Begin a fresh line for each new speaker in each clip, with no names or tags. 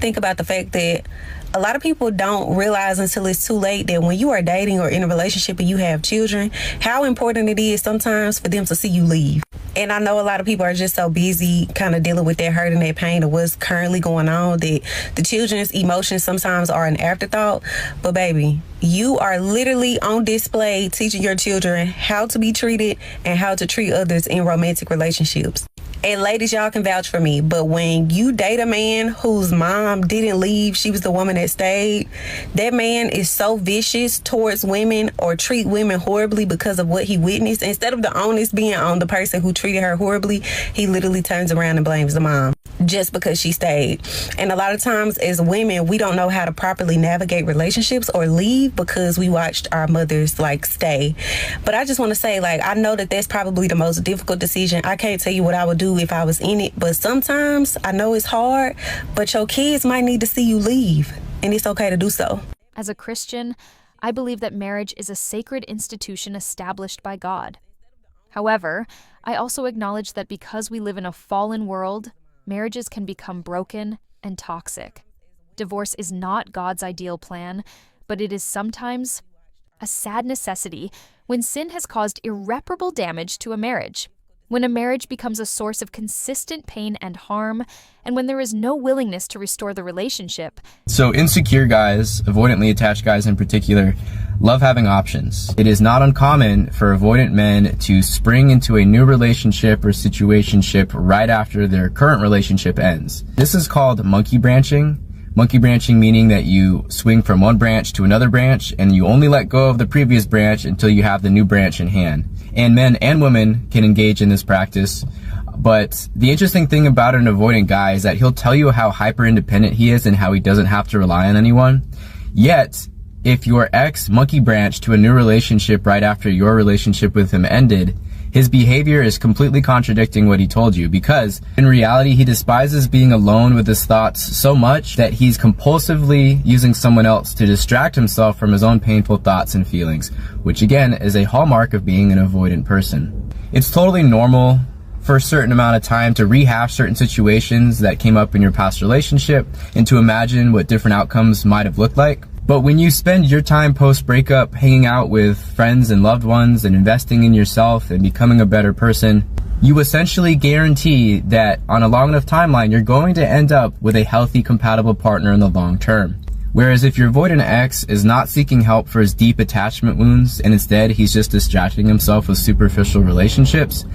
think about the fact that a lot of people don't realize until it's too late that when you are dating or in a relationship and you have children, how important it is sometimes for them to see you leave. And I know a lot of people are just so busy kind of dealing with that hurt and that pain of what's currently going on that the children's emotions sometimes are an afterthought. But baby, you are literally on display teaching your children how to be treated and how to treat others in romantic relationships. And ladies, y'all can vouch for me, but when you date a man whose mom didn't leave, she was the woman that stayed, that man is so vicious towards women or treat women horribly because of what he witnessed. Instead of the onus being on the person who treated her horribly, he literally turns around and blames the mom just because she stayed. And a lot of times as women, we don't know how to properly navigate relationships or leave because we watched our mothers stay. But I just want to say, I know that that's probably the most difficult decision. I can't tell you what I would do if I was in it, but sometimes I know it's hard, but your kids might need to see you leave, and it's okay to do so.
As a Christian, I believe that marriage is a sacred institution established by God. However, I also acknowledge that because we live in a fallen world, marriages can become broken and toxic. Divorce is not God's ideal plan, but it is sometimes a sad necessity when sin has caused irreparable damage to a marriage. When a marriage becomes a source of consistent pain and harm, and when there is no willingness to restore the relationship.
So insecure guys, avoidantly attached guys in particular, love having options. It is not uncommon for avoidant men to spring into a new relationship or situationship right after their current relationship ends. This is called monkey branching. Monkey branching meaning that you swing from one branch to another branch and you only let go of the previous branch until you have the new branch in hand. And men and women can engage in this practice. But the interesting thing about an avoidant guy is that he'll tell you how hyper independent he is and how he doesn't have to rely on anyone. Yet, if your ex monkey branched to a new relationship right after your relationship with him ended, his behavior is completely contradicting what he told you, because in reality, he despises being alone with his thoughts so much that he's compulsively using someone else to distract himself from his own painful thoughts and feelings, which again is a hallmark of being an avoidant person. It's totally normal for a certain amount of time to rehash certain situations that came up in your past relationship and to imagine what different outcomes might have looked like. But when you spend your time post-breakup hanging out with friends and loved ones and investing in yourself and becoming a better person, you essentially guarantee that on a long enough timeline, you're going to end up with a healthy, compatible partner in the long term. Whereas if your avoidant ex is not seeking help for his deep attachment wounds and instead he's just distracting himself with superficial relationships,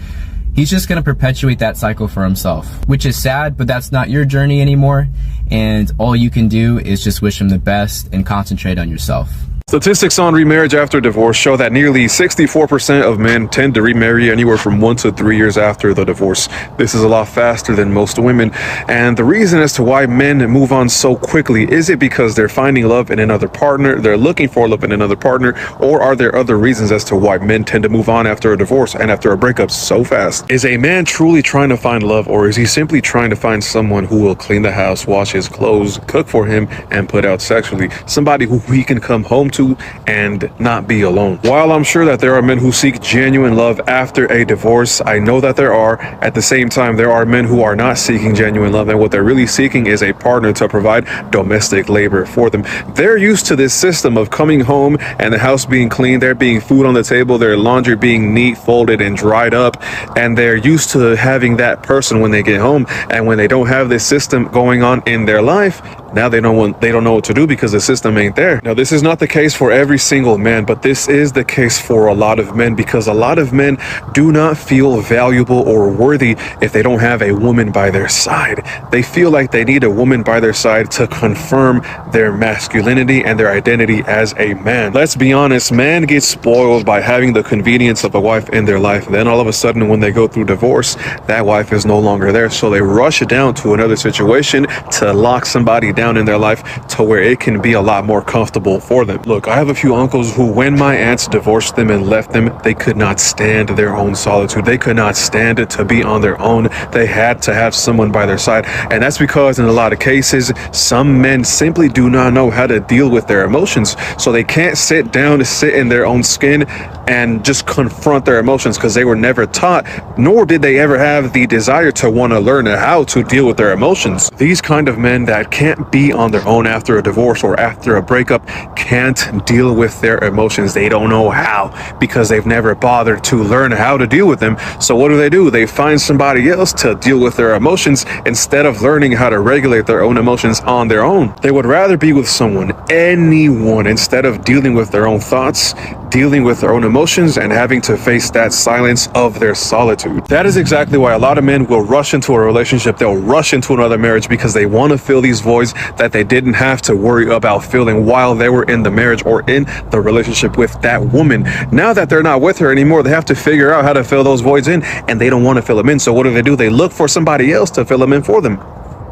he's just going to perpetuate that cycle for himself, which is sad, but that's not your journey anymore. And all you can do is just wish him the best and concentrate on yourself.
Statistics on remarriage after divorce show that nearly 64% of men tend to remarry anywhere from 1 to 3 years after the divorce. This is a lot faster than most women. And the reason as to why men move on so quickly, is it because they're finding love in another partner, they're looking for love in another partner, or are there other reasons as to why men tend to move on after a divorce and after a breakup so fast? Is a man truly trying to find love, or is he simply trying to find someone who will clean the house, wash his clothes, cook for him, and put out sexually? Somebody who he can come home to and not be alone. While I'm sure that there are men who seek genuine love after a divorce, I know that there are. At the same time, there are men who are not seeking genuine love, and what they're really seeking is a partner to provide domestic labor for them. They're used to this system of coming home and the house being clean, there being food on the table, their laundry being neat, folded, and dried up, and they're used to having that person when they get home. And when they don't have this system going on in their life, now they don't know what to do because the system ain't there. Now, this is not the case for every single man, but this is the case for a lot of men, because a lot of men do not feel valuable or worthy if they don't have a woman by their side. They feel like they need a woman by their side to confirm their masculinity and their identity as a man. Let's be honest, man gets spoiled by having the convenience of a wife in their life. Then all of a sudden, when they go through divorce, that wife is no longer there. So they rush down to another situation to lock somebody down in their life to where it can be a lot more comfortable for them. Look, I have a few uncles who, when my aunts divorced them and left them, they could not stand their own solitude. They could not stand it to be on their own. They had to have someone by their side. And that's because in a lot of cases, some men simply do not know how to deal with their emotions. So they can't sit down to sit in their own skin and just confront their emotions, because they were never taught, nor did they ever have the desire to want to learn how to deal with their emotions. These kind of men that can't be on their own after a divorce or after a breakup can't deal with their emotions. They don't know how because they've never bothered to learn how to deal with them. So what do? They find somebody else to deal with their emotions instead of learning how to regulate their own emotions on their own. They would rather be with someone, anyone, instead of dealing with their own thoughts, dealing with their own emotions, and having to face that silence of their solitude. That is exactly why a lot of men will rush into a relationship. They'll rush into another marriage because they want to fill these voids that they didn't have to worry about filling while they were in the marriage or in the relationship with that woman. Now that they're not with her anymore, they have to figure out how to fill those voids in, and they don't want to fill them in. So what do? They look for somebody else to fill them in for them.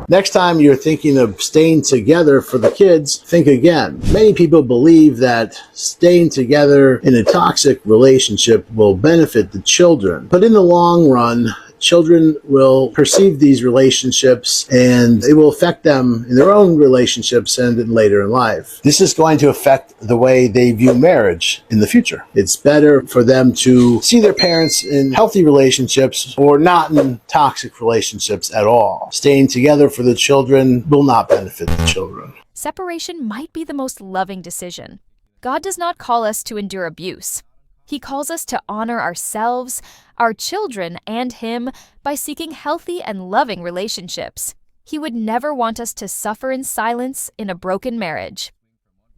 Next time you're thinking of staying together for the kids, think again. Many people believe that staying together in a toxic relationship will benefit the children. But in the long run, children will perceive these relationships and it will affect them in their own relationships and in later in life. This is going to affect the way they view marriage in the future. It's better for them to see their parents in healthy relationships or not in toxic relationships at all. Staying together for the children will not benefit the children.
Separation might be the most loving decision. God does not call us to endure abuse. He calls us to honor ourselves, our children, and Him by seeking healthy and loving relationships. He would never want us to suffer in silence in a broken marriage.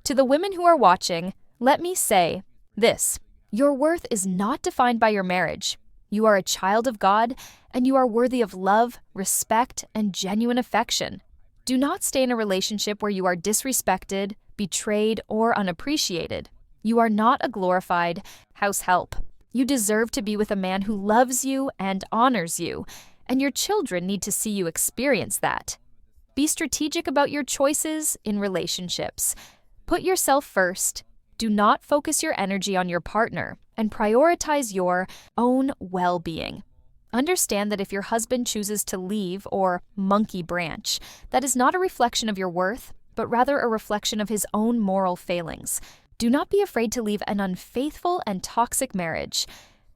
To the women who are watching, let me say this: your worth is not defined by your marriage. You are a child of God, and you are worthy of love, respect, and genuine affection. Do not stay in a relationship where you are disrespected, betrayed, or unappreciated. You are not a glorified house help. You deserve to be with a man who loves you and honors you, and your children need to see you experience that. Be strategic about your choices in relationships. Put yourself first. Do not focus your energy on your partner, and prioritize your own well-being. Understand that if your husband chooses to leave or monkey branch, that is not a reflection of your worth, but rather a reflection of his own moral failings. Do not be afraid to leave an unfaithful and toxic marriage.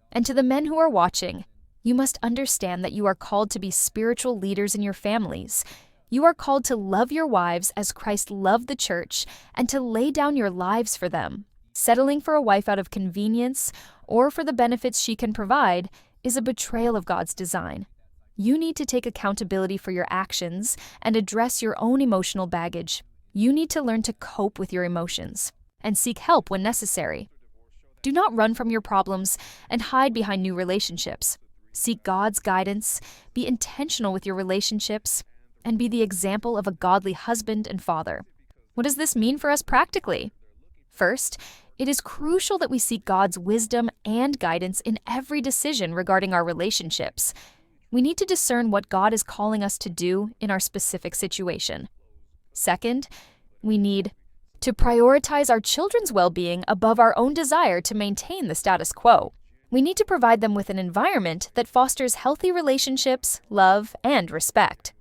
And to the men who are watching, you must understand that you are called to be spiritual leaders in your families. You are called to love your wives as Christ loved the church and to lay down your lives for them. Settling for a wife out of convenience or for the benefits she can provide is a betrayal of God's design. You need to take accountability for your actions and address your own emotional baggage. You need to learn to cope with your emotions and seek help when necessary. Do not run from your problems and hide behind new relationships. Seek God's guidance, be intentional with your relationships, and be the example of a godly husband and father. What does this mean for us practically? First, it is crucial that we seek God's wisdom and guidance in every decision regarding our relationships. We need to discern what God is calling us to do in our specific situation. Second, we need to prioritize our children's well-being above our own desire to maintain the status quo. We need to provide them with an environment that fosters healthy relationships, love, and respect.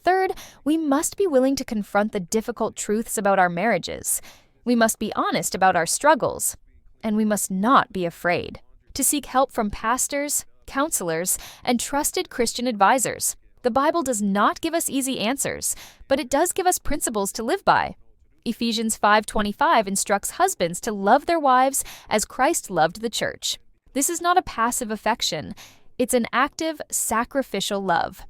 Third, we must be willing to confront the difficult truths about our marriages. We must be honest about our struggles, and we must not be afraid to seek help from pastors, counselors, and trusted Christian advisors. The Bible does not give us easy answers, but it does give us principles to live by. Ephesians 5:25 instructs husbands to love their wives as Christ loved the church. This is not a passive affection. It's an active, sacrificial love.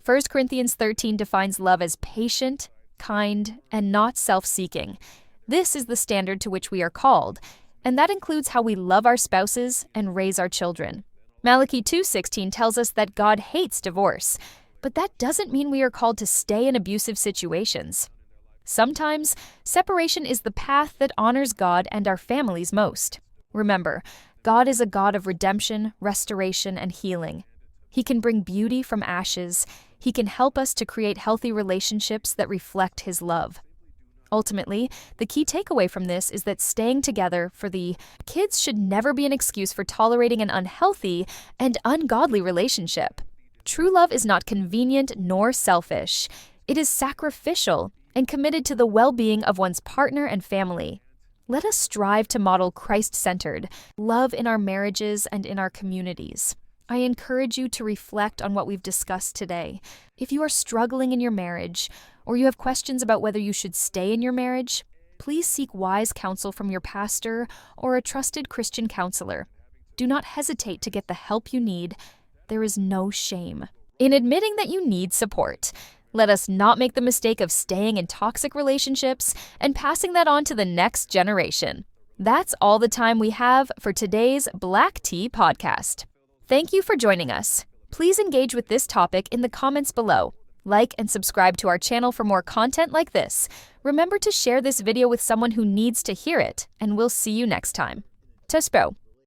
1 Corinthians 13 defines love as patient, kind, and not self-seeking. This is the standard to which we are called, and that includes how we love our spouses and raise our children. Malachi 2:16 tells us that God hates divorce, but that doesn't mean we are called to stay in abusive situations. Sometimes, separation is the path that honors God and our families most. Remember, God is a God of redemption, restoration, and healing. He can bring beauty from ashes. He can help us to create healthy relationships that reflect His love. Ultimately, the key takeaway from this is that staying together for the kids should never be an excuse for tolerating an unhealthy and ungodly relationship. True love is not convenient nor selfish. It is sacrificial and committed to the well-being of one's partner and family. Let us strive to model Christ-centered love in our marriages and in our communities. I encourage you to reflect on what we've discussed today. If you are struggling in your marriage, or you have questions about whether you should stay in your marriage, please seek wise counsel from your pastor or a trusted Christian counselor. Do not hesitate to get the help you need. There is no shame in admitting that you need support. Let us not make the mistake of staying in toxic relationships and passing that on to the next generation. That's all the time we have for today's Black Tea Podcast. Thank you for joining us. Please engage with this topic in the comments below. Like and subscribe to our channel for more content like this. Remember to share this video with someone who needs to hear it, and we'll see you next time. Tespo.